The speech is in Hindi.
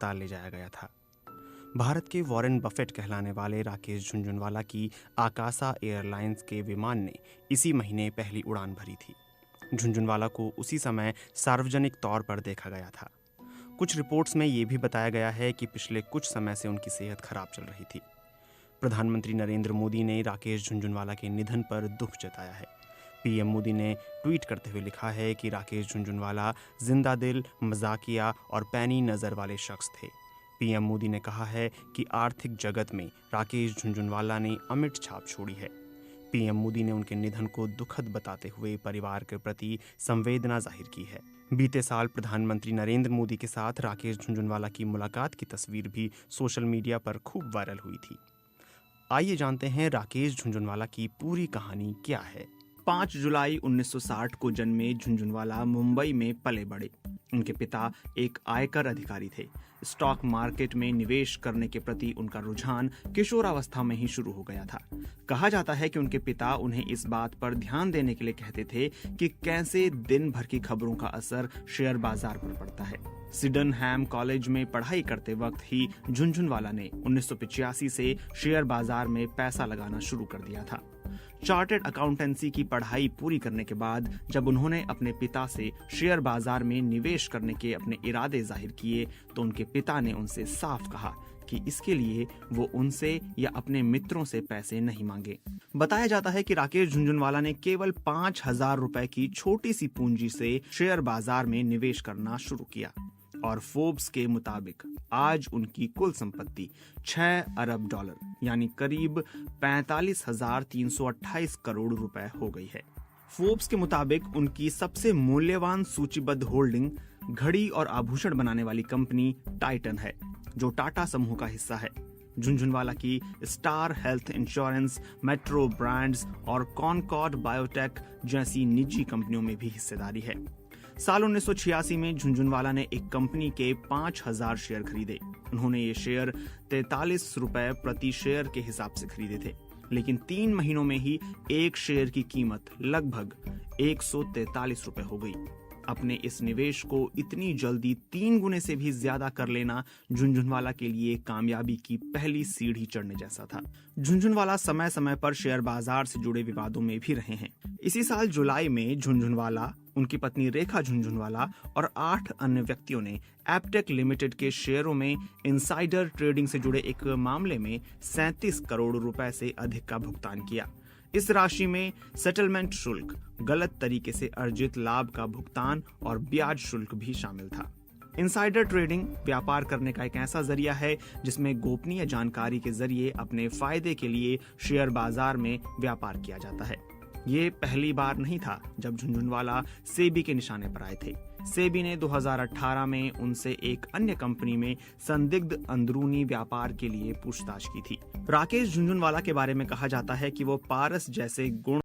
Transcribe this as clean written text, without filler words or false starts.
अस्पताल ले जाया गया था। भारत के वॉरेन बफेट कहलाने वाले राकेश झुनझुनवाला की आकाशा एयरलाइंस के विमान ने इसी महीने पहली उड़ान भरी थी। झुनझुनवाला को उसी समय सार्वजनिक तौर पर देखा गया था। कुछ रिपोर्ट्स में ये भी बताया गया है कि पिछले कुछ समय से उनकी सेहत खराब चल रही थी। प्रधानमंत्री नरेंद्र मोदी ने राकेश झुनझुनवाला के निधन पर दुख जताया है। पीएम मोदी ने ट्वीट करते हुए लिखा है कि राकेश झुनझुनवाला जिंदा दिल, मजाकिया और पैनी नज़र वाले शख्स थे। पीएम मोदी ने कहा है कि आर्थिक जगत में राकेश झुनझुनवाला ने अमिट छाप छोड़ी है। पीएम मोदी ने उनके निधन को दुखद बताते हुए परिवार के प्रति संवेदना जाहिर की है। बीते साल प्रधानमंत्री नरेंद्र मोदी के साथ राकेश झुनझुनवाला की मुलाकात की तस्वीर भी सोशल मीडिया पर खूब वायरल हुई थी। आइए जानते हैं राकेश झुनझुनवाला की पूरी कहानी क्या है। 5 जुलाई 1960 को जन्मे झुनझुनवाला मुंबई में पले बड़े। उनके पिता एक आयकर अधिकारी थे। स्टॉक मार्केट में निवेश करने के प्रति उनका रुझान किशोरावस्था में ही शुरू हो गया था। कहा जाता है कि उनके पिता उन्हें इस बात पर ध्यान देने के लिए कहते थे कि कैसे दिन भर की खबरों का असर शेयर बाजार पर पड़ता है। सिडनहैम कॉलेज में पढ़ाई करते वक्त ही झुनझुनवाला ने 1985 से शेयर बाजार में पैसा लगाना शुरू कर दिया था। चार्टर्ड अकाउंटेंसी की पढ़ाई पूरी करने के बाद जब उन्होंने अपने पिता से शेयर बाजार में निवेश करने के अपने इरादे जाहिर किए तो उनके पिता ने उनसे साफ कहा कि इसके लिए वो उनसे या अपने मित्रों से पैसे नहीं मांगे। बताया जाता है कि राकेश झुनझुनवाला ने केवल 5,000 रुपए की छोटी सी पूंजी से शेयर बाजार में निवेश करना शुरू किया और फोर्ब्स के मुताबिक आज उनकी कुल संपत्ति 6 अरब डॉलर यानी करीब 45,328 करोड़ रुपए हो गई है। फोर्ब्स के मुताबिक उनकी सबसे मूल्यवान सूचीबद्ध होल्डिंग घड़ी और आभूषण बनाने वाली कंपनी टाइटन है, जो टाटा समूह का हिस्सा है। झुनझुनवाला की star health insurance, metro brands और कॉनकॉर्ड बायोटेक जैसी निजी कंपनियों में भी हिस्सेदारी है। साल 1986 में झुनझुनवाला ने एक कंपनी के 5,000 शेयर खरीदे। उन्होंने ये शेयर 43 रुपए प्रति शेयर के हिसाब से खरीदे थे, लेकिन 3 महीनों में ही एक शेयर की कीमत लगभग 143 रुपए हो गई। अपने इस निवेश को इतनी जल्दी 3 गुने से भी ज्यादा कर लेना झुनझुनवाला के लिए कामयाबी की पहली सीढ़ी चढ़ने जैसा था। झुनझुनवाला समय समय पर शेयर बाजार से जुड़े विवादों में भी रहे हैं। इसी साल जुलाई में झुनझुनवाला, उनकी पत्नी रेखा झुनझुनवाला और 8 अन्य व्यक्तियों ने एपटेक लिमिटेड के शेयरों में इनसाइडर ट्रेडिंग से जुड़े एक मामले में 37 करोड़ रुपए से अधिक का भुगतान किया। इस राशि में सेटलमेंट शुल्क, गलत तरीके से अर्जित लाभ का भुगतान और ब्याज शुल्क भी शामिल था। इनसाइडर ट्रेडिंग व्यापार करने का एक ऐसा जरिया है जिसमें गोपनीय जानकारी के जरिए अपने फायदे के लिए शेयर बाजार में व्यापार किया जाता है। ये पहली बार नहीं था जब झुनझुनवाला सेबी के निशाने पर आए थे। सेबी ने 2018 में उनसे एक अन्य कंपनी में संदिग्ध अंदरूनी व्यापार के लिए पूछताछ की थी। राकेश झुनझुनवाला के बारे में कहा जाता है कि वो पारस जैसे गुण